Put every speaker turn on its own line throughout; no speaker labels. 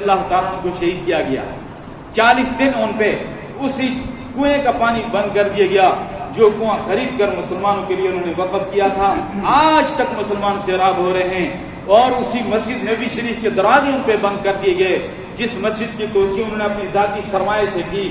اللہ تعالیٰ عنہ کو شہید کیا گیا. 40 دن ان پہ اسی کنویں کا پانی بند کر دیا گیا جو کنواں خرید کر مسلمانوں کے لیے انہوں نے وقف کیا تھا. آج تک مسلمان سیراب ہو رہے ہیں. اور اسی مسجد نبی شریف کے دروازے ان پہ بند کر دیے گئے جس مسجد کی توسیع انہوں نے اپنی ذاتی سرمایہ سے کی.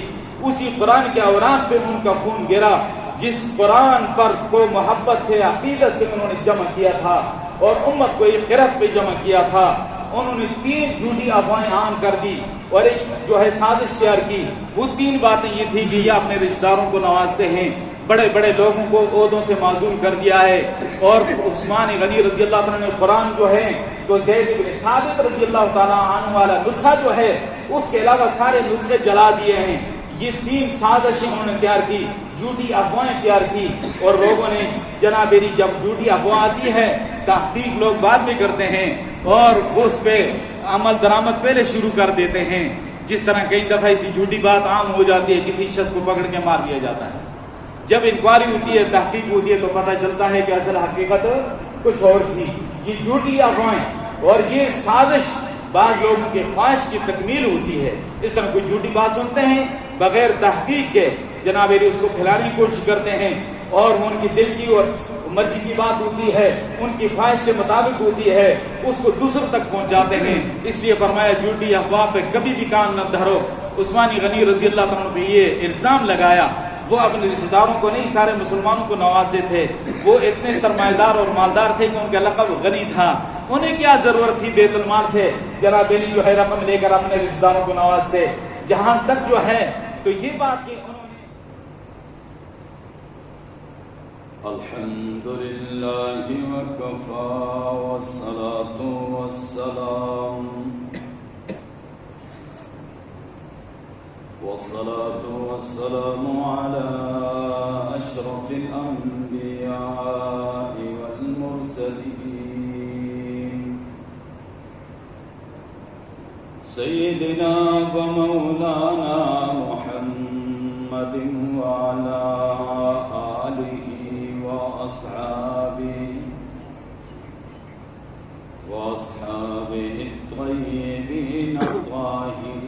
اسی قرآن کے اوراق پہ ان کا خون گرا جس قرآن پر کو محبت سے عقیدت سے انہوں نے جمع کیا تھا اور امت کو ایک قرت پہ جمع کیا تھا. انہوں نے 3 جھوٹی افواہیں عام کر دی اور ایک جو ہے سازش تیار کی. وہ 3 باتیں یہ تھی کہ یہ اپنے رشتہ داروں کو نوازتے ہیں, بڑے بڑے لوگوں کو عہدوں سے معزول کر دیا ہے, اور عثمان غنی رضی اللہ عنہ نے قرآن جو ہے تو زید بن ثابت رضی اللہ تعالیٰ عنہ والا نسخہ جو ہے اس کے علاوہ سارے نسخے جلا دیے ہیں. یہ 3 سازشیں انہوں نے تیار کی, جھوٹی افواہیں تیار کی, اور لوگوں نے جناب میری جب جھوٹی افواہ آتی ہے تحقیق لوگ بعد میں کرتے ہیں اور اس پہ عمل درآمد پہلے شروع کر دیتے ہیں. جس طرح کئی دفعہ ایسی جھوٹی بات عام ہو جاتی ہے, کسی شخص کو پکڑ کے مار دیا جاتا ہے. جب انکوائری ہوتی ہے, تحقیق ہوتی ہے تو پتہ چلتا ہے کہ اصل حقیقت کچھ اور تھی. یہ جھوٹی افواہیں اور یہ سازش بعض لوگوں کے خواہش کی تکمیل ہوتی ہے. اس طرح کوئی جھوٹی بات سنتے ہیں بغیر تحقیق کے جناب اس کو کھلانے کی کوشش کرتے ہیں اور ان کی دل کی اور مرضی کی بات ہوتی ہے, ان کی خواہش کے مطابق ہوتی ہے, اس کو دوسروں تک پہنچاتے ہیں. اس لیے فرمایا جھوٹی افواہ پہ کبھی بھی کان نہ دھرو. عثمان غنی رضی اللہ عنہ پہ یہ الزام لگایا. وہ اپنے رشتہ داروں کو نہیں سارے مسلمانوں کو نوازتے تھے. وہ اتنے سرمایہ دار اور مالدار تھے کہ ان کا لقب غنی تھا. انہیں کیا ضرورت تھی بیت المال سے جناب علی جو ہے رقم لے کر اپنے رشتہ داروں کو نوازتے. جہاں تک جو ہے تو یہ بات کہ انہوں نے
الحمدللہ وکفا والصلاة والسلام على أشرف الأنبياء والمرسلين سيدنا ومولانا محمد وعلى آله وأصحابه الطيبين الطاهرين.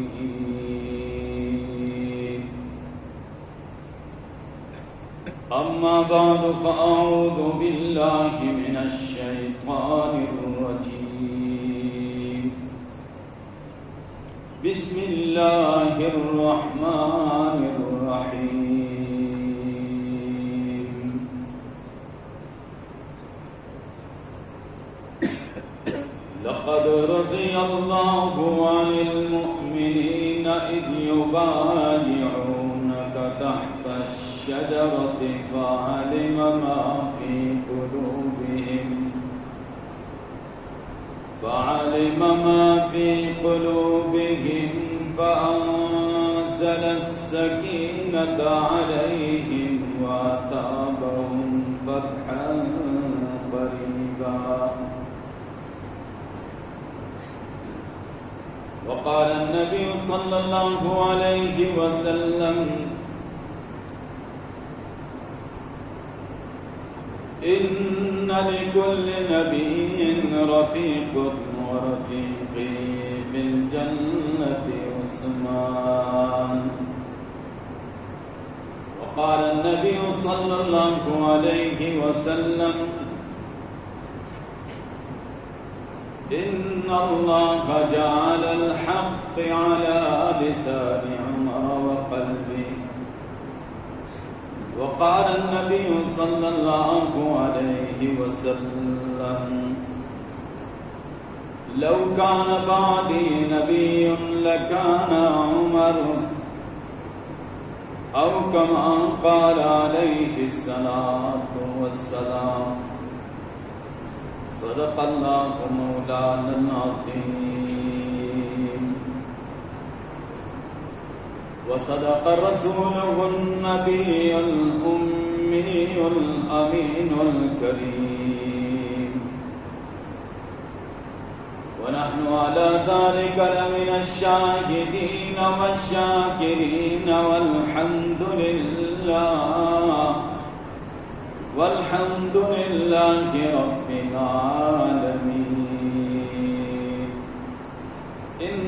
أما بعد فأعوذ بالله من الشيطان الرجيم. بسم الله الرحمن الرحيم. لقد رضي الله عن المؤمنين إذ يبايعونك تحت الشجرة فعلم ما في قلوبهم فأنزل السكينة عليهم وأثابهم فتحا قريبا. وقال النبي صلى الله عليه وسلم إن لكل نبي رفيق ورفيقي في الجنة عثمان. وقال النبي صلى الله عليه وسلم إن الله جعل الحق على لسان عمر وقلبه. وقال النبي صلى الله عليه وسلم لو كان بعدي نبي لكان عمر أو كما قال عليه الصلاة والسلام. صدق الله مولانا العظيم وصدق رسوله النبي الأمي الأمين الكريم. ونحن على ذلك لمن الشاهدين والشاكرين والحمد لله رب العالمين.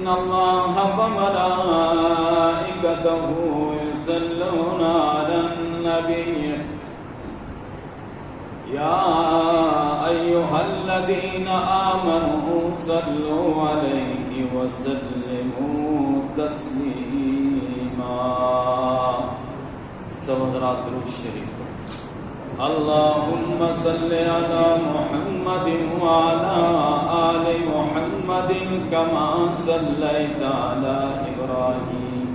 إن الله وملائكته يصلون على النبي يا أيها الذين آمنوا صلوا عليه وسلموا تسليما.
سوادرات درود شریف.
اللهم صل على محمد وعلى آل محمد كما صليت على إبراهيم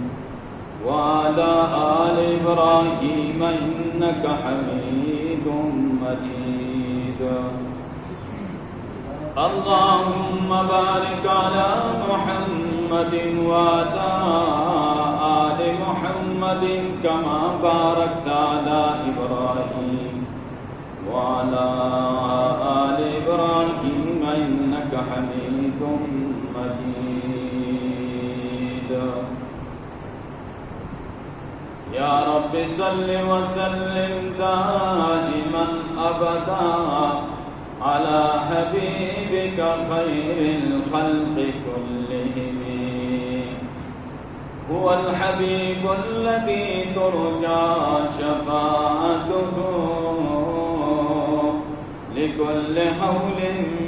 وعلى آل إبراهيم إنك حميد مجيد. اللهم بارك على محمد وعلى آل محمد كما باركت على إبراهيم وعلى آل إبراهيم إنك حميد مجيد. يا رب صل وسلم دائما أبدا على حبيبك خير الخلق كلهم. هو الحبيب الذي ترجى شفاعته لكل حول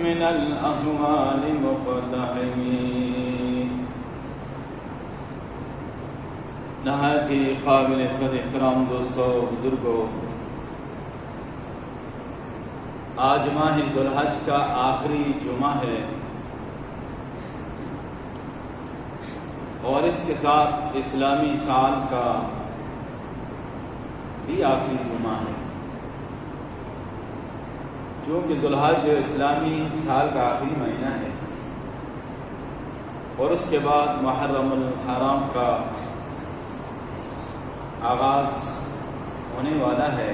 من الأهوال مقتحم.
نہایت ہی قابل عزت احترام دوستو بزرگوں، آج ماہ ذوالحج کا آخری جمعہ ہے اور اس کے ساتھ اسلامی سال کا بھی آخری جمعہ ہے. چونکہ ذوالحج اسلامی سال کا آخری مہینہ ہے اور اس کے بعد محرم الحرام کا آغاز ہونے والا ہے.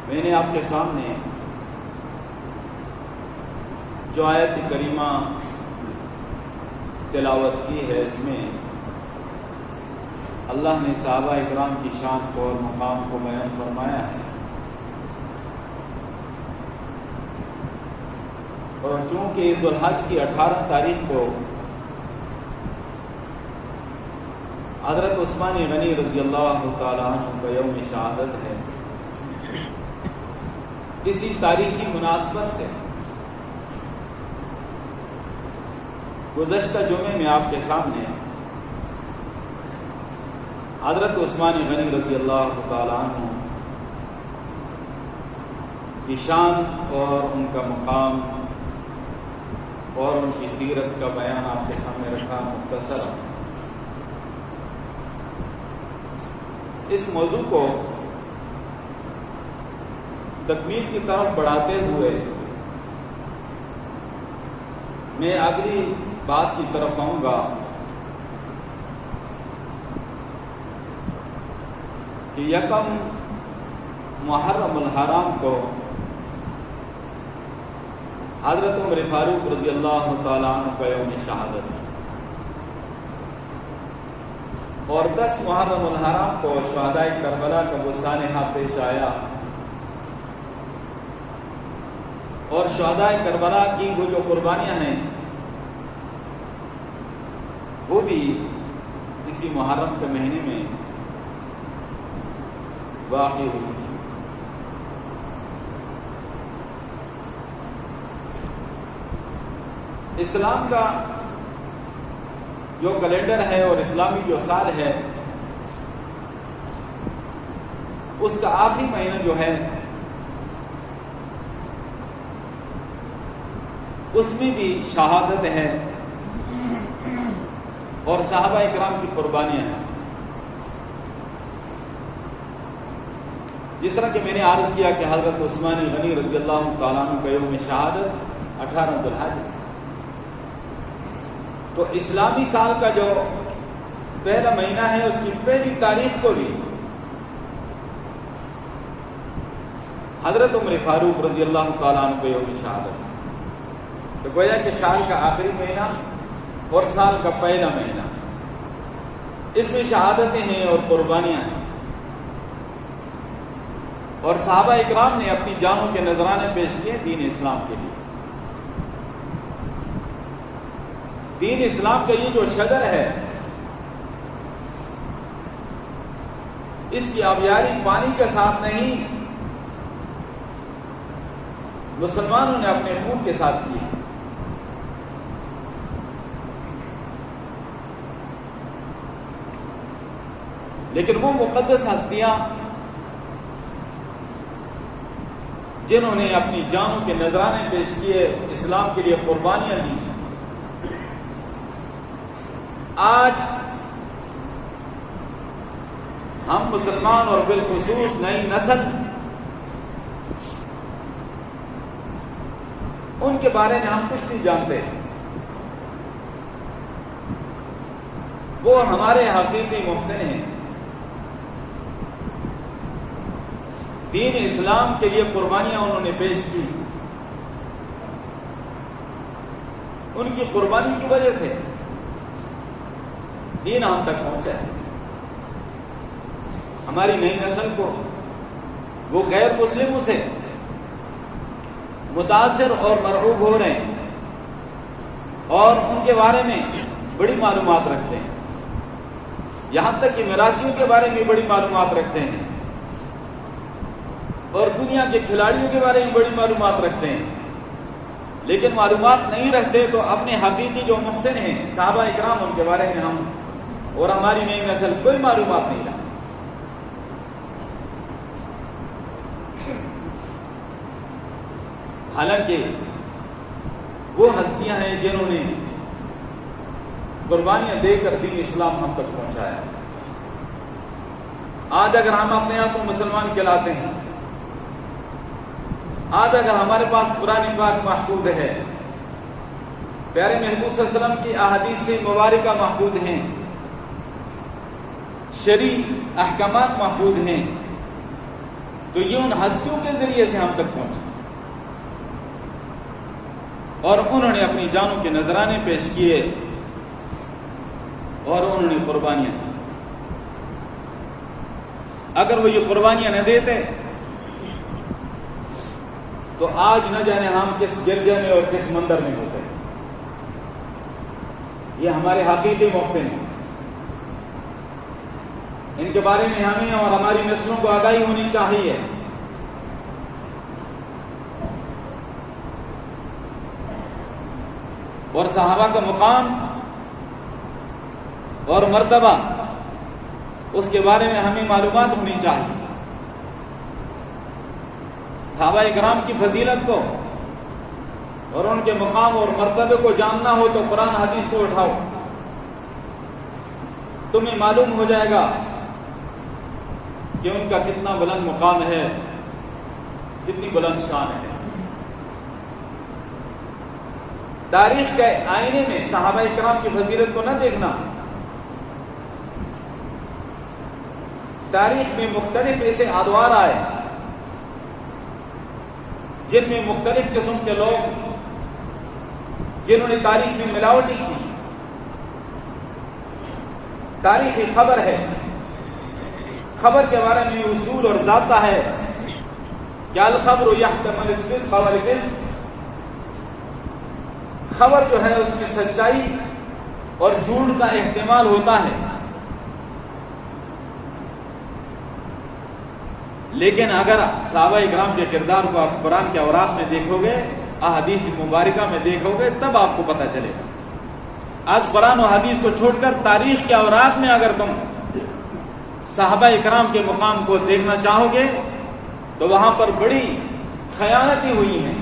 میں نے آپ کے سامنے جو آیت کریمہ تلاوت کی ہے، اس میں اللہ نے صحابہ اکرام کی شان کو اور مقام کو بیان فرمایا ہے. اور چونکہ ذوالحج کی 18 تاریخ کو حضرت عثمان غنی رضی اللہ تعالیٰ عنہ کا یوم شہادت ہے، اسی تاریخی مناسبت سے گزشتہ جمعے میں آپ کے سامنے حضرت عثمان غنی رضی اللہ تعالیٰ عنہ کی شان اور ان کا مقام اور ان کی سیرت کا بیان آپ کے سامنے رکھا مختصر. اس موضوع کو تکمیل کی طرف بڑھاتے ہوئے میں اگلی بات کی طرف آؤں گا کہ یکم محرم الحرام کو حضرت عمر فاروق رضی اللہ تعالیٰ عنہ کا یوم شہادت ہے اور 10 محرم الحرام کو شہدائے کربلا کا وہ سانحہ پیش آیا اور شہدائے کربلا کی وہ جو قربانیاں ہیں وہ بھی اسی محرم کے مہینے میں واقع ہوئی تھی. اسلام کا جو کیلنڈر ہے اور اسلامی جو سال ہے اس کا آخری مہینہ جو ہے اس میں بھی شہادت ہے اور صحابہ اکرام کی قربانیاں ہیں. جس طرح کہ میں نے عرض کیا کہ حضرت عثمان غنی رضی اللہ تعالیٰ عنہ کا یوم شہادت 18 ذوالحج ہے. تو اسلامی سال کا جو پہلا مہینہ ہے اس کی پہلی تاریخ کو بھی حضرت عمر فاروق رضی اللہ تعالیٰ عنہ کا یوم شہادت. تو گویا کہ سال کا آخری مہینہ اور سال کا پہلا مہینہ اس میں شہادتیں ہیں اور قربانیاں ہیں اور صحابہ اکرام نے اپنی جانوں کے نذرانے پیش کیے دین اسلام کے لیے. دین اسلام کا یہ جو شجر ہے، اس کی آبیاری پانی کے ساتھ نہیں، مسلمانوں نے اپنے خون کے ساتھ کی. لیکن وہ مقدس ہستیاں جنہوں نے اپنی جانوں کے نذرانے پیش کیے، اسلام کے لیے قربانیاں دی، آج ہم مسلمان اور بالخصوص نئی نسل ان کے بارے میں ہم کچھ نہیں جانتے. وہ ہمارے حقیقی محسن ہیں. دین اسلام کے لیے قربانیاں انہوں نے پیش کی. ان کی قربانی کی وجہ سے دین ہم تک پہنچا ہے. ہماری نئی نسل کو وہ غیر مسلموں سے متاثر اور مرعوب ہو رہے ہیں اور ان کے بارے میں بڑی معلومات رکھتے ہیں، یہاں تک کہ میراثیوں کے بارے میں بڑی معلومات رکھتے ہیں اور دنیا کے کھلاڑیوں کے بارے میں بڑی معلومات رکھتے ہیں. لیکن معلومات نہیں رکھتے تو اپنے حقیقی جو محسن ہیں صحابہ اکرام، ان کے بارے میں ہم اور ہماری نئی نسل کوئی معلومات نہیں رکھتے. حالانکہ وہ ہستیاں ہیں جنہوں نے قربانیاں دے کر دین اسلام ہم تک پہنچایا. آج اگر ہم اپنے آپ کو مسلمان کہلاتے ہیں، آج اگر ہمارے پاس قرآن پاک محفوظ ہے، پیارے محبوب صلی اللہ علیہ وسلم کی احادیث سے مبارکہ محفوظ ہیں، شرعی احکامات محفوظ ہیں، تو یہ ان ہستیوں کے ذریعے سے ہم تک پہنچے اور انہوں نے اپنی جانوں کے نذرانے پیش کیے اور انہوں نے قربانیاں دی. اگر وہ یہ قربانیاں نہ دیتے تو آج نہ جانے ہم کس گرجے میں اور کس مندر میں ہوتے. یہ ہمارے حقیقی محسن ہیں، ان کے بارے میں ہمیں اور ہماری نسلوں کو آگاہی ہونی چاہیے. اور صحابہ کا مقام اور مرتبہ، اس کے بارے میں ہمیں معلومات ہونی چاہیے. صحابہ اکرام کی فضیلت کو اور ان کے مقام اور مرتبے کو جاننا ہو تو قرآن حدیث کو اٹھاؤ، تمہیں معلوم ہو جائے گا کہ ان کا کتنا بلند مقام ہے، کتنی بلند شان ہے. تاریخ کے آئینے میں صحابہ اکرام کی فضیلت کو نہ دیکھنا. تاریخ میں مختلف ایسے ادوار آئے جن میں مختلف قسم کے لوگ جنہوں نے تاریخ میں ملاوٹی کی. تاریخ ایک خبر ہے، خبر کے بارے میں اصول اور ضابطہ ہے کہ الخبر یحتمل الصدق والکذب. خبر جو ہے اس میں سچائی اور جھوٹ کا احتمال ہوتا ہے. لیکن اگر صحابہ اکرام کے کردار کو آپ قرآن کے اوراق میں دیکھو گے، احادیث مبارکہ میں دیکھو گے، تب آپ کو پتہ چلے گا. آج قرآن و حدیث کو چھوڑ کر تاریخ کے اوراق میں اگر تم صحابہ اکرام کے مقام کو دیکھنا چاہو گے تو وہاں پر بڑی خیانتیں ہوئی ہیں.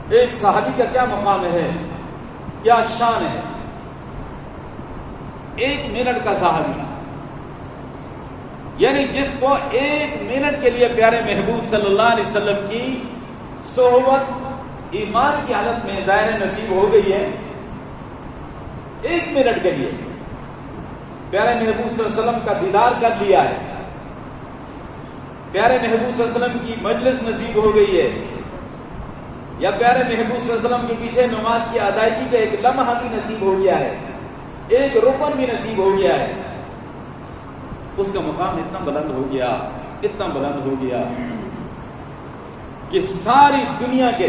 ایک صحابی کا کیا مقام ہے، کیا شان ہے. ایک منٹ کا صحابی، یعنی جس کو ایک منٹ کے لیے پیارے محبوب صلی اللہ علیہ وسلم کی صحبت ایمان کی حالت میں دائرہ نصیب ہو گئی ہے. ایک منٹ کے لیے پیارے محبوب صلی اللہ علیہ وسلم کا دیدار کر لیا ہے، پیارے محبوب صلی اللہ علیہ وسلم کی مجلس نصیب ہو گئی ہے، یا پیارے محبوب صلی اللہ علیہ وسلم کے پیچھے نماز کی ادائیگی کا ایک لمحہ بھی نصیب ہو گیا ہے، ایک رکن بھی نصیب ہو گیا ہے. اس کا مقام اتنا بلند ہو گیا، اتنا بلند ہو گیا کہ ساری دنیا کے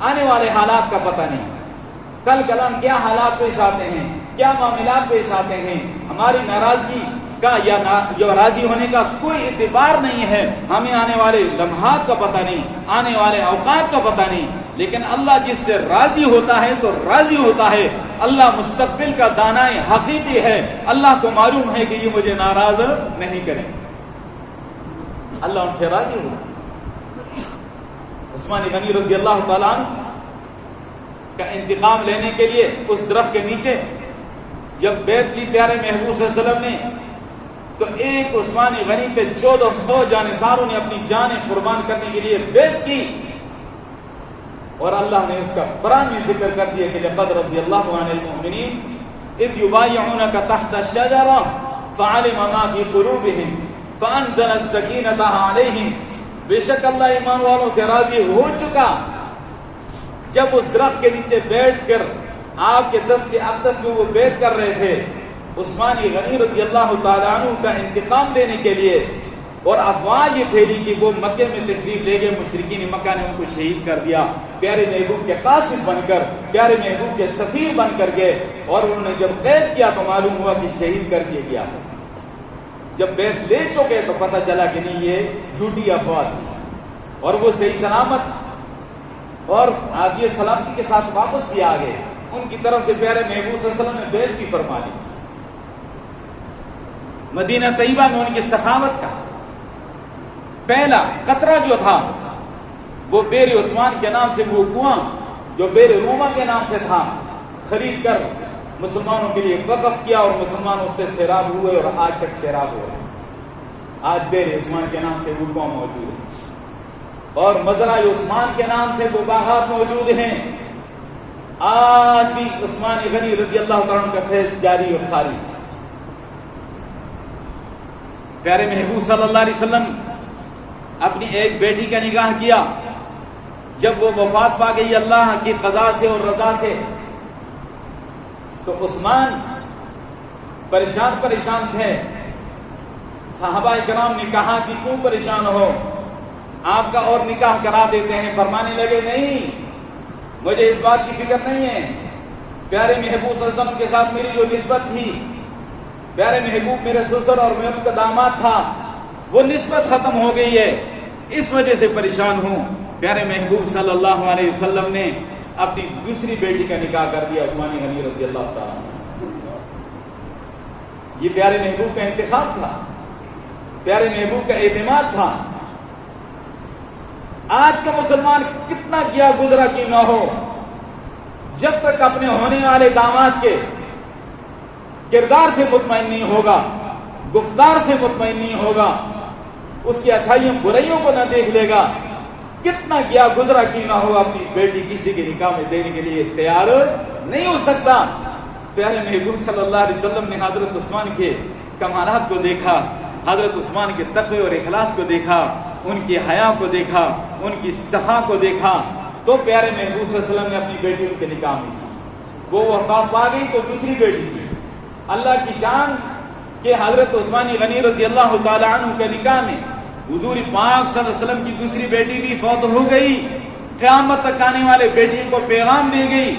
آنے والے حالات کا پتہ نہیں، کل کلام کیا حالات پیش آتے ہیں، کیا معاملات پیش آتے ہیں، ہماری ناراضگی کا یا راضی ہونے کا کوئی اعتبار نہیں ہے، ہمیں آنے والے لمحات کا پتہ نہیں، آنے والے اوقات کا پتہ نہیں، لیکن اللہ جس سے راضی ہوتا ہے تو راضی ہوتا ہے۔ اللہ مستقبل کا دانائے حقیقی ہے، اللہ کو معلوم ہے کہ یہ مجھے ناراض نہیں کریں، اللہ ان سے راضی ہو۔ عثمان غنی رضی اللہ تعالیٰ عنہ کا انتقام لینے کے لیے اس درخت کے نیچے جب بیعت لی پیارے محبوب صلی اللہ علیہ وسلم نے، تو ایک عثمان غنی پہ 1400 جانثاروں نے اپنی جانیں قربان کرنے کے لیے بیعت کی، اور اللہ نے اس کا قرآن میں ذکر کر دیا کہ لقد رضی اللہ عن المؤمنین اذ یبایعونک تحت الشجرہ فعلم ما فی قلوبہم فانزل السکینۃ علیہم، بے شک اللہ ایمان والوں سے راضی ہو چکا جب اس درخت کے نیچے بیٹھ کر آپ کے دست کے اقدس میں وہ بیعت کر رہے تھے عثمان غنی رضی اللہ تعالیٰ عنہ کا انتقام لینے کے لیے، اور افواہ یہ پھیلی کہ وہ مکے میں تشریف لے گئے، مشرکین مکہ نے ان کو شہید کر دیا، پیارے محبوب کے قاصد بن کر، پیارے محبوب کے سفیر بن کر گئے، اور انہوں نے جب قید کیا تو معلوم ہوا کہ شہید کر دیا گیا۔ جب بیعت لے چکے تو پتہ چلا کہ نہیں، یہ جھوٹی افواہ تھی، اور وہ صحیح سلامت اور عافیت سلامتی کے ساتھ واپس بھی آ گئے، ان کی طرف سے پیارے محبوب صلی اللہ علیہ وسلم نے بیعت بھی فرما لی۔ مدینہ طیبہ میں ان کی سخاوت کا پہلا قطرہ جو تھا وہ بیر عثمان کے نام سے، وہ کنواں جو بیر روما کے نام سے تھا، خرید کر مسلمانوں کے لیے وقف کیا، اور مسلمان اس سے سیراب ہوئے، اور آج تک سیراب ہوئے۔ آج بیر عثمان کے نام سے وہ کنواں موجود ہے، اور مزرعہ عثمان کے نام سے وہ باغات موجود ہیں۔ آج بھی عثمان غنی رضی اللہ تعالیٰ عنہ کا فیض جاری اور ساری۔ پیارے محبوب صلی اللہ علیہ وسلم اپنی ایک بیٹی کا نکاح کیا، جب وہ وفات پا گئی اللہ کی قضا سے اور رضا سے، تو عثمان پریشان تھے۔ صحابہ کرام نے کہا کہ کیوں پریشان ہو، آپ کا اور نکاح کرا دیتے ہیں۔ فرمانے لگے نہیں، مجھے اس بات کی فکر نہیں ہے، پیارے محبوب صلی اللہ علیہ وسلم کے ساتھ میری جو نسبت تھی، پیارے محبوب میرے سسر اور میں ان کا داماد تھا، وہ نسبت ختم ہو گئی ہے، اس وجہ سے پریشان ہوں۔ پیارے محبوب صلی اللہ علیہ وسلم نے اپنی دوسری بیٹی کا نکاح کر دیا، عثمان غنی رضی اللہ تعالیٰ۔ یہ پیارے محبوب کا انتخاب تھا، پیارے محبوب کا اعتماد تھا۔ آج کا مسلمان کتنا کیا گزرا کی نہ ہو، جب تک اپنے ہونے والے داماد کے کردار سے مطمئن نہیں ہوگا، گفتار سے مطمئن نہیں ہوگا، اس کی اچھائیوں برائیوں کو نہ دیکھ لے گا، کتنا کیا گزرا کی نہ ہو، اپنی بیٹی کسی کے نکاح میں دینے کے لیے تیار نہیں ہو سکتا۔ پیارے محبوب صلی اللہ علیہ وسلم نے حضرت عثمان کے کمالات کو دیکھا، حضرت عثمان کے تقوی اور اخلاص کو دیکھا، ان کی حیا کو دیکھا، ان کی سخا کو دیکھا، تو پیارے محبوب صلی اللہ علیہ وسلم نے اپنی بیٹی ان کے نکاح میں کی۔ وہ وفات پا گئی تو دوسری بیٹی کی۔ اللہ کی شان کہ حضرت عثمان غنی رضی اللہ تعالی عنہ کے نکاح میں حضور پاک صلی اللہ علیہ وسلم کی دوسری بیٹی بھی فوت ہو گئی۔ قیامت تک آنے والے بیٹی کو پیغام دے گئی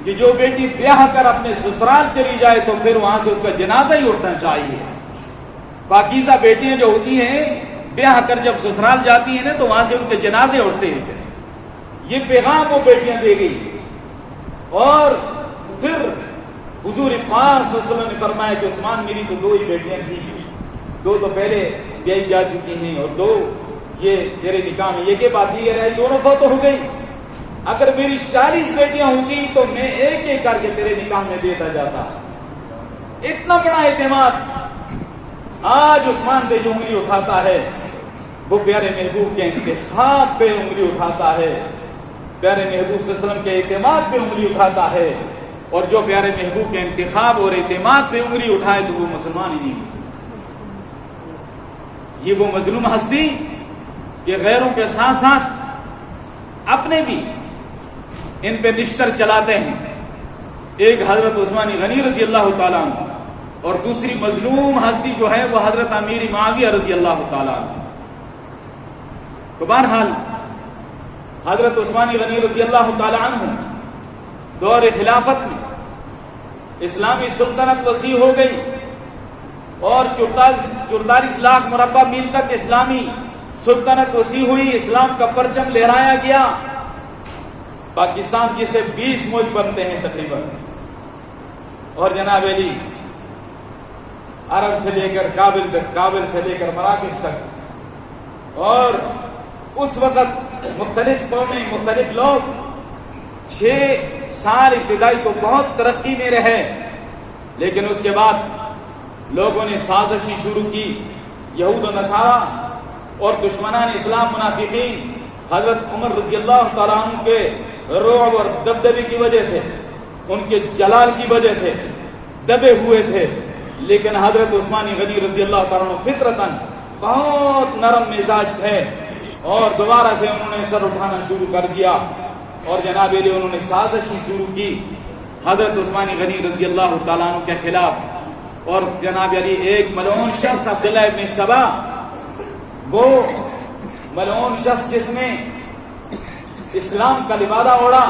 کہ جو بیٹی بیاہ کر اپنے سسرال چلی جائے تو پھر وہاں سے اس کا جنازہ ہی اٹھنا چاہیے۔ پاکیزہ بیٹیاں جو ہوتی ہیں بیاہ کر جب سسرال جاتی ہیں نا تو وہاں سے ان کے جنازے اٹھتے ہیں۔ یہ پیغام وہ بیٹیاں دے گئی، اور پھر حضور پاک صلی اللہ علیہ وسلم نے فرمایا کہ عثمان میری تو دو ہی بیٹیاں تھیں، دو تو پہلے بیائی جا چکی ہیں اور دو یہ تیرے نکاح میں، یہ کے بعد دیگر ہے، دونوں فوت ہو گئی۔ اگر میری 40 بیٹیاں ہوتی تو میں ایک ایک کر کے تیرے نکاح میں دیتا جاتا۔ اتنا بڑا اعتماد آج عثمان پہ جو انگلی اٹھاتا ہے وہ پیارے محبوب کے انتخاب پہ انگلی اٹھاتا ہے، پیارے محبوب صلی اللہ علیہ وسلم کے اعتماد پہ انگلی اٹھاتا ہے، اور جو پیارے محبوب کے انتخاب اور اعتماد پہ انگلی اٹھائے تو وہ مسلمان ہی نہیں ہو سکتا۔ یہ وہ مظلوم ہستی کہ غیروں کے ساتھ ساتھ اپنے بھی ان پہ نشتر چلاتے ہیں۔ ایک حضرت عثمان غنی رضی اللہ تعالیٰ عنہ، اور دوسری مظلوم ہستی جو ہے وہ حضرت امیر معاویہ رضی اللہ تعالیٰ عنہ۔ تو بہرحال حضرت عثمان غنی رضی اللہ تعالی عنہ دور خلافت میں اسلامی سلطنت وسیع ہو گئی اور 44 لاکھ مربع میل تک اسلامی سلطنت وسیع ہوئی، اسلام کا پرچم لہرایا گیا۔ پاکستان کی سے 20 موج بنتے ہیں تقریباً، اور جناب علی عرب سے لے کر کابل تک، کابل سے لے کر مراکش تک، اور اس وقت مختلف قومیں، مختلف لوگ 6 سال ابتدائی تو بہت ترقی میں رہے، لیکن اس کے بعد لوگوں نے سازشیں شروع کی۔ یہود و نصارہ اور دشمنان اسلام منافقین حضرت عمر رضی اللہ تعالیٰ عنہ کے رعب اور دبدبے کی وجہ سے، ان کے جلال کی وجہ سے دبے ہوئے تھے، لیکن حضرت عثمان غنی رضی اللہ تعالیٰ عنہ فطرتاً بہت نرم مزاج تھے، اور دوبارہ سے انہوں نے سر اٹھانا شروع کر دیا، اور جناب علی انہوں نے سازشیں شروع کی حضرت عثمان غنی رضی اللہ تعالیٰ عنہ کے خلاف۔ اور جناب علی ایک ملعون شخص عبداللہ ابن سبا، وہ ملعون شخص جس نے اسلام کا لبادہ اوڑا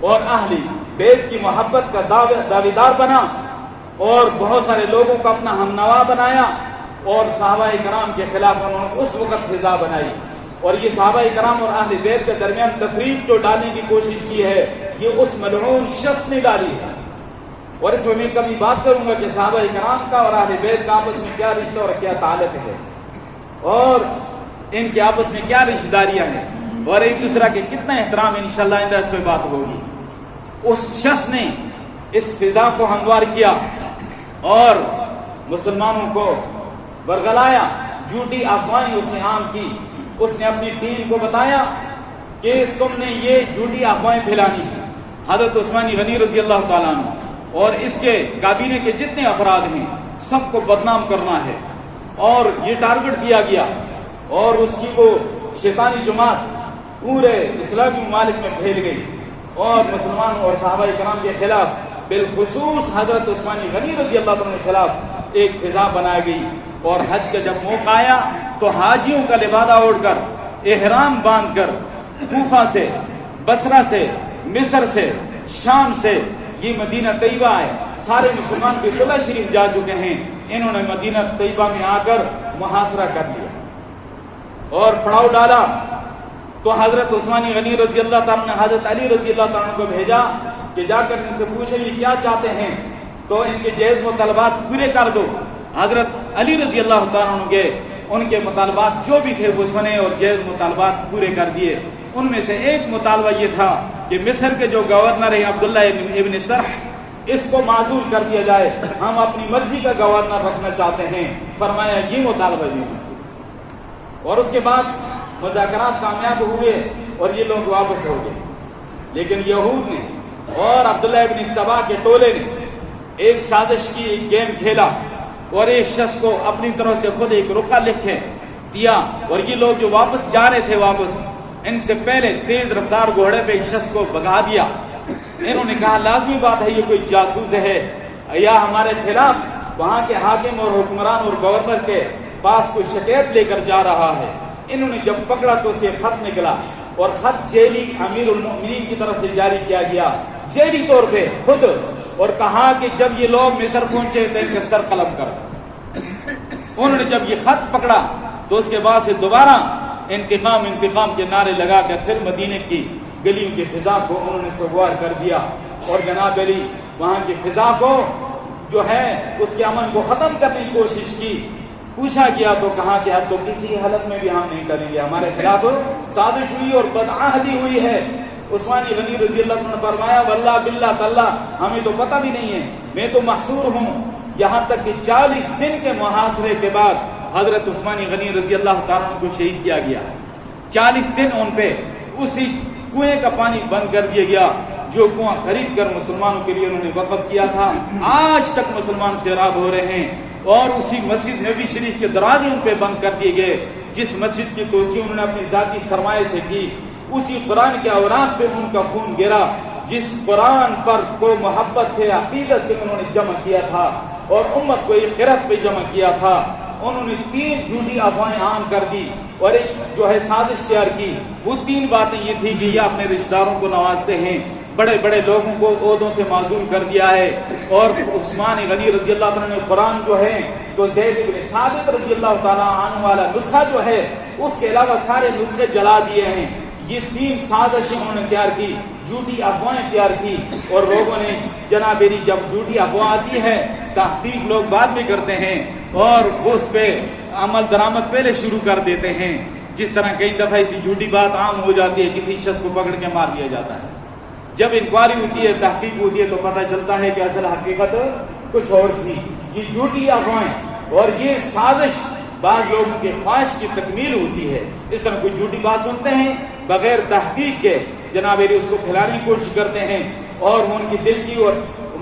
اور اہل بیت کی محبت کا دعویدار بنا، اور بہت سارے لوگوں کو اپنا ہمنوا بنایا، اور صحابہ کرام کے خلاف انہوں نے اس وقت فضا بنائی، اور یہ صحابہ کرام اور اہل بیت کے درمیان تفریق جو ڈالنے کی کوشش کی ہے، یہ اس ملعون شخص نے ڈالی ہے۔ اور اس میں کبھی بات کروں گا کہ صحابہ کرام کا اور اہل بیت کا آپس میں کیا رشتہ اور کیا تعلق ہے، اور ان کے آپس میں کیا رشتہ داریاں ہیں، اور ایک دوسرے کے کتنا احترام، انشاءاللہ آئندہ اس پہ بات ہوگی۔ اس شخص نے اس فضا کو ہموار کیا اور مسلمانوں کو برگلایا، جھوٹی افواہیں اس نے عام کی۔ اس نے اپنی ٹیم کو بتایا کہ تم نے یہ جھوٹی افواہیں پھیلانی ہیں، حضرت عثمان غنی رضی اللہ تعالیٰ عنہ اور اس کے کابینہ کے جتنے افراد ہیں سب کو بدنام کرنا ہے، اور یہ ٹارگٹ دیا گیا، اور اس کی وہ شیطانی جماعت پورے اسلامی ممالک میں پھیل گئی، اور مسلمانوں اور صحابہ کرام کے خلاف، بالخصوص حضرت عثمان غنی رضی اللہ عنہ کے خلاف ایک فضا بنائی گئی۔ اور حج کا جب موقع آیا تو حاجیوں کا لبادہ اوڑھ کر، احرام باندھ کر، کوفہ سے، بصرہ سے، مصر سے، شام سے یہ مدینہ طیبہ آئے۔ سارے مسلمان بیت اللہ شریف جا چکے ہیں، انہوں نے مدینہ طیبہ میں آ کر محاصرہ کر لیا اور پڑاؤ ڈالا۔ تو حضرت عثمان غنی رضی اللہ تعالیٰ نے حضرت علی رضی اللہ تعالیٰ کو بھیجا کہ جا کر ان سے پوچھیں یہ کیا چاہتے ہیں، تو ان کے جائز مطالبات پورے کر دو۔ حضرت علی رضی اللہ تعالیٰ عنہ کے ان کے مطالبات جو بھی تھے وہ سنے اور جائز مطالبات پورے کر دیے۔ ان میں سے ایک مطالبہ یہ تھا کہ مصر کے جو گورنر ہیں عبداللہ ابن سرح، اس کو معزول کر دیا جائے، ہم اپنی مرضی کا گورنر رکھنا چاہتے ہیں۔ فرمایا یہ مطالبہ یہ، اور اس کے بعد مذاکرات کامیاب ہوئے اور یہ لوگ واپس ہو گئے، لیکن یہود نے اور عبداللہ ابن سبا کے ٹولے نے ایک سازش کی، ایک گیم کھیلا، اور ایک شخص کو اپنی طرف سے خود ایک رکا لکھے دیا، اور یہ لوگ جو واپس جا رہے تھے واپس، ان سے پہلے تیز رفتار گھوڑے پہ ایک شخص کو بھگا دیا۔ انہوں نے کہا لازمی بات ہے یہ کوئی جاسوس ہے یا ہمارے خلاف وہاں کے حاکم اور حکمران اور گورنر کے پاس کوئی شکایت لے کر جا رہا ہے۔ انہوں نے جب پکڑا تو اسے خط نکلا، اور خط جیلی امیر المؤمنین کی طرف سے جاری کیا گیا، جیلی طور پہ خود، اور کہا کہ جب یہ لوگ مصر پہنچے تو ان کا سر قلم کر۔ انہوں نے جب یہ خط پکڑا تو اس کے بعد سے دوبارہ انتقام انتقام کے نعرے لگا کر پھر مدینے کی گلیوں کی فضا کو انہوں نے سوگوار کر دیا، اور جناب علی وہاں کی فضا کو جو ہے اس کے امن کو ختم کرنے کی کوشش کی۔ پوچھا گیا تو کہا کہ اب تو کسی حالت میں بھی ہم نہیں کریں گے، ہمارے خلاف سازش ہوئی اور بدعہدی ہوئی ہے۔ عثمان غنی رضی اللہ عنہ نے فرمایا واللہ باللہ تاللہ ہمیں تو پتہ بھی نہیں ہے، میں تو محصور ہوں۔ یہاں تک کہ 40 دن کے محاصرے کے بعد حضرت عثمان غنی رضی اللہ تعالیٰ عنہ کو شہید کیا گیا۔ 40 دن ان پہ اسی کنویں کا پانی بند کر دیا گیا جو کنواں خرید کر مسلمانوں کے لیے انہوں نے وقف کیا تھا۔ آج تک مسلمان سیراب ہو رہے ہیں، اور اسی مسجد نبی شریف کے دروازے ان پہ بند کر دیے گئے جس مسجد کی توسیع انہوں نے اپنی ذاتی سرمایہ سے کی۔ اسی قرآن کے اوراق پہ ان کا خون گرا جس قرآن پر کو محبت سے، عقیدت سے انہوں نے جمع کیا تھا اور امت کو ایک قرت پہ جمع کیا تھا۔ انہوں نے 3 جھوٹی افواہیں عام کر دی، اور ایک جو ہے سازش تیار کی. وہ 3 باتیں یہ تھی کہ یہ اپنے رشتہ داروں کو نوازتے ہیں، بڑے بڑے لوگوں کو عہدوں سے معزول کر دیا ہے، اور عثمان غنی رضی اللہ تعالیٰ نے قرآن جو ہے تو زید بن ثابت رضی اللہ تعالیٰ عنہ والا نسخہ جو ہے اس کے علاوہ سارے نسخے جلا دیے ہیں. یہ 3 سازشیں انہوں نے تیار کی، جھوٹی افواہیں تیار کی، اور لوگوں نے جناب میری جب جھوٹی افواہ آتی ہے تحقیق لوگ بعد میں کرتے ہیں اور وہ اس پہ عمل درآمد پہلے شروع کر دیتے ہیں. جس طرح کئی دفعہ اسی جھوٹی بات عام ہو جاتی ہے، کسی شخص کو پکڑ کے مار دیا جاتا ہے. جب انکوائری ہوتی ہے، تحقیق ہوتی ہے تو پتہ چلتا ہے کہ اصل حقیقت کچھ اور تھی. یہ جھوٹی افواہیں اور یہ سازش بعض لوگوں کے خواہش کی تکمیل ہوتی ہے. اس طرح کوئی جھوٹی بات سنتے ہیں بغیر تحقیق کے جناب میری اس کو پھیلانے کی کوشش کرتے ہیں، اور ان کی دل کی اور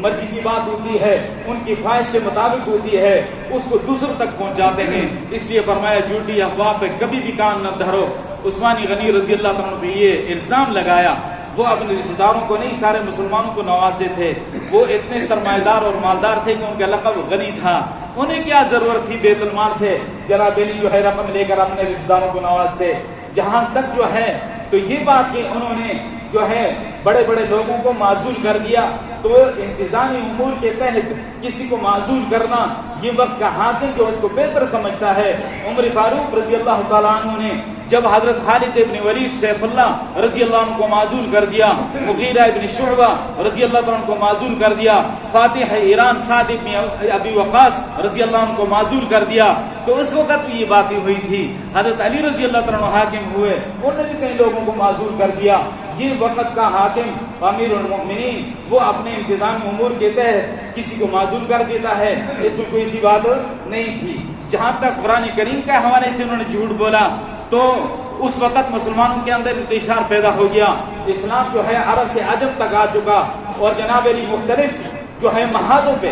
مرضی کی بات ہوتی ہے، ان کی خواہش کے مطابق ہوتی ہے، اس کو دوسروں تک پہنچاتے ہیں. اس لیے فرمایا جھوٹی افواہ پہ کبھی بھی کان نہ دھرو. عثمان غنی رضی اللہ تعالیٰ نے یہ الزام لگایا. وہ اپنے رشتہ داروں کو نہیں، سارے مسلمانوں کو نوازتے تھے. وہ اتنے سرمایہ دار اور مالدار تھے کہ ان کا لقب غنی تھا. انہیں کیا ضرورت تھی بیت المال سے جناب علی جو ہے رقم لے کر اپنے رشتہ داروں کو نوازتے. جہاں تک جو ہے تو یہ بات کہ انہوں نے جو ہے بڑے بڑے لوگوں کو معزول کر دیا، تو انتظامی امور کے تحت کسی کو معزول کرنا یہ وقت کا حاکم جو اس کو بہتر سمجھتا ہے. عمر فاروق رضی اللہ تعالیٰ عنہ نے جب حضرت خالد ابن ولید سیف اللہ رضی اللہ عنہ کو معزول کر دیا، مغیرہ ابن شعبہ رضی اللہ عنہ کو معزول کر دیا، فاتح ایران سعد ابن ابی وقاص رضی اللہ عنہ کو معزول کر دیا، تو اس وقت بھی یہ باتیں ہوئی تھی. حضرت علی رضی اللہ عنہ حاکم ہوئے، انہوں نے بھی کئی لوگوں کو معزول کر دیا. یہ وقت کا حاکم امیر المؤمنین وہ اپنے انتظامی امور کے تحت کسی کو معزول کر دیتا ہے، اس میں کوئی سی بات نہیں تھی. جہاں تک قرآن کریم کے حوالے سے انہوں نے جھوٹ بولا تو اس وقت مسلمانوں کے اندر انتشار پیدا ہو گیا. اسلام جو ہے عرب سے عجم تک آ چکا، اور جناب علی مختلف جو ہے محاذوں پہ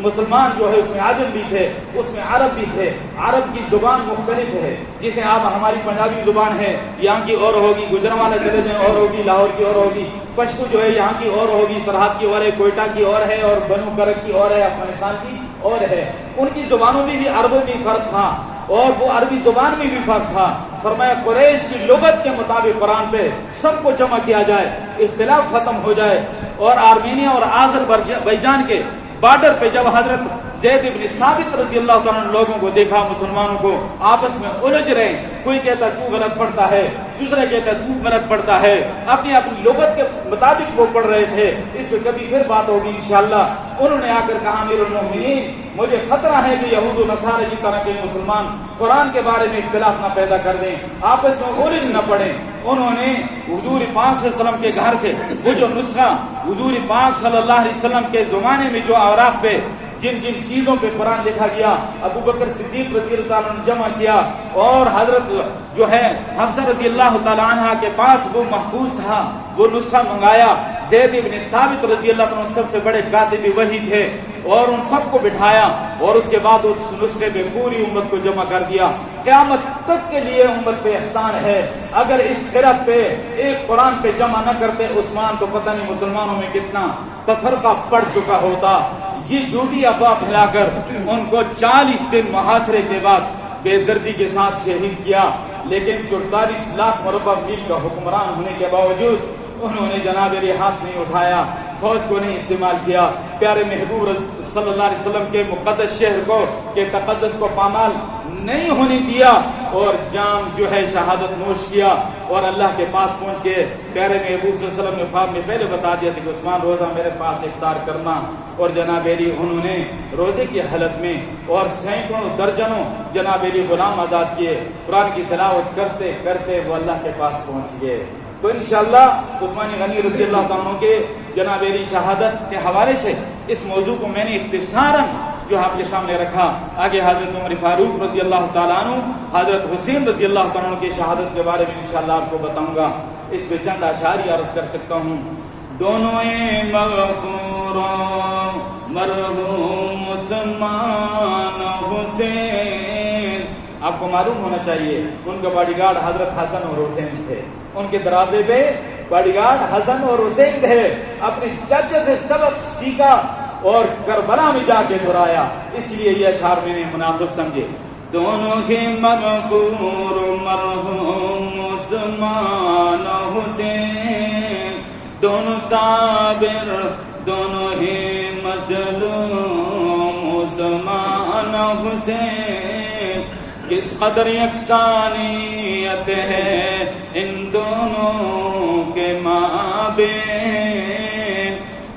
مسلمان جو ہے اس میں عجم بھی تھے، اس میں عرب بھی تھے. عرب کی زبان مختلف ہے، جسے آپ ہماری پنجابی زبان ہے یہاں کی اور ہوگی، گجرانوالہ چلے جائیں اور ہوگی، لاہور کی اور ہوگی، پشتو جو ہے یہاں کی اور ہوگی، سرحد کی اور ہے، کوئٹہ کی اور ہے، اور بنو کرک کی اور ہے، افغانستان کی اور ہے. ان کی زبانوں میں بھی عربوں میں فرق تھا اور وہ عربی زبان میں بھی فرق تھا. فرمایا قریش کی لغت کے مطابق قرآن پہ سب کو جمع کیا جائے، اختلاف ختم ہو جائے. اور آرمینیا اور آذربائیجان کے بارڈر پہ جب حضرت زید بن ثابت رضی اللہ تعالیٰ نے لوگوں کو دیکھا، مسلمانوں کو آپس میں الجھ رہے، کوئی کہتا تو غلط پڑھتا ہے، دوسرا کہتا تو غلط پڑھتا ہے، اپنی اپنی لغت کے مطابق وہ پڑھ رہے تھے. اس پہ کبھی پھر بات ہوگی انشاءاللہ. انہوں نے آ کر کہا امیر المؤمنین مجھے خطرہ ہے کہ یہود و نصارہ کی طرح کے مسلمان قرآن کے بارے میں اختلاف نہ پیدا کر دیں، آپس میں الجھ نہ پڑیں. انہوں نے حضور پاک صلی اللہ علیہ وسلم کے گھر سے وہ جو نسخہ حضور پاک صلی اللہ علیہ وسلم کے زمانے میں جو اوراق پہ جن جن چیزوں پہ قرآن لکھا گیا، ابو بکر صدیق رضی اللہ عنہ نے جمع کیا، اور حضرت جو ہے حفصہ رضی اللہ تعالیٰ عنہ کے پاس وہ محفوظ تھا، وہ نسخہ منگایا. زید بن ثابت رضی اللہ عنہ سب سے بڑے کاتب وحی تھے، اور ان سب کو بٹھایا، اور اس کے بعد اس نسخے پہ پوری امت کو جمع کر دیا. قیامت تک کے لیے امت پہ احسان ہے. اگر اس خرد پہ ایک قرآن پہ جمع نہ کرتے عثمان تو پتہ نہیں مسلمانوں میں کتنا تفرقہ پڑ چکا ہوتا. یہ جھوٹی افواہ پھیلا کر ان کو 40 دن محاصرے کے بعد بے دردی کے ساتھ شہید کیا. لیکن 44 لاکھ مربع میل کا حکمران ہونے کے باوجود انہوں نے جناب علی ہاتھ نہیں اٹھایا، فوج کو نہیں استعمال کیا، پیارے محبوب صلی اللہ علیہ وسلم کے مقدس شہر کو کے تقدس کو پامال نہیں ہونے دیا، اور جام جو ہے شہادت نوش کیا. اور اللہ کے پاس پہنچ کے پیارے محبوب صلی اللہ علیہ وسلم نے خواب میں پہلے بتا دیا تھا کہ عثمان روزہ میرے پاس افطار کرنا. اور جناب علی انہوں نے روزے کی حالت میں اور سینکڑوں درجنوں جناب علی غلام آزاد کیے. قرآن کی تلاوت کرتے کرتے وہ اللہ کے پاس پہنچ گئے. تو انشاءاللہ عثمان غنی رضی اللہ تعالیٰ کے جناب علی شہادت کے حوالے سے اس موضوع کو میں نے اختصاراً جو آپ کے سامنے رکھا. آگے حضرت عمر فاروق رضی اللہ تعالیٰ عنہ، حضرت حسین رضی اللہ تعالیٰ عنہ کی شہادت کے بارے میں انشاءاللہ آپ کو بتاؤں گا. اس پہ چند اشعار عرض کر سکتا ہوں. دونوں مغفور مرحوم عثمان حسین. آپ کو معلوم ہونا چاہیے ان کا باڈی گارڈ حضرت حسن اور حسین تھے. ان کے دروازے پہ باڈی گارڈ حسن اور حسین تھے. اپنے چچا سے سبق سیکھا اور کربلا میں جا کے دہرایا. اس لیے یہ اشعار میں نے مناسب سمجھے.
دونوں ہی مغفور مرحوم عثمان و حسین، دونوں صابر دونوں ہی مظلوم عثمان و حسین، کس قدر یکسانیت ہے ان دونوں کے مابین،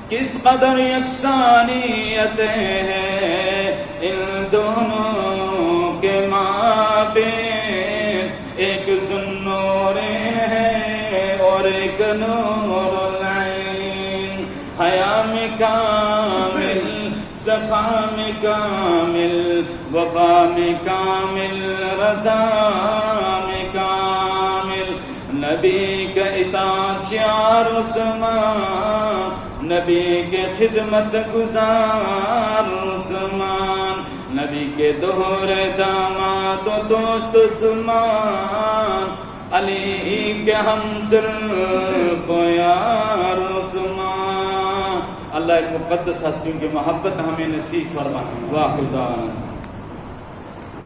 کس قدر یکسانیت ہے ان دونوں کے مابین، ایک ذوالنورین ہے اور ایک نور العین، حیا میں کامل، صفا میں کامل، وفا میں کامل، رضا میں کامل، نبی کا اطاعت شعار عثمان، نبی کے خدمت گزار عثمان، نبی کے دوہرے داماد و دوست عثمان، علی کے ہم صرف یار عثمان۔ اللہ ایک مقدس ہستیوں کی محبت ہمیں نصیب فرمائے۔ واخر دعوانا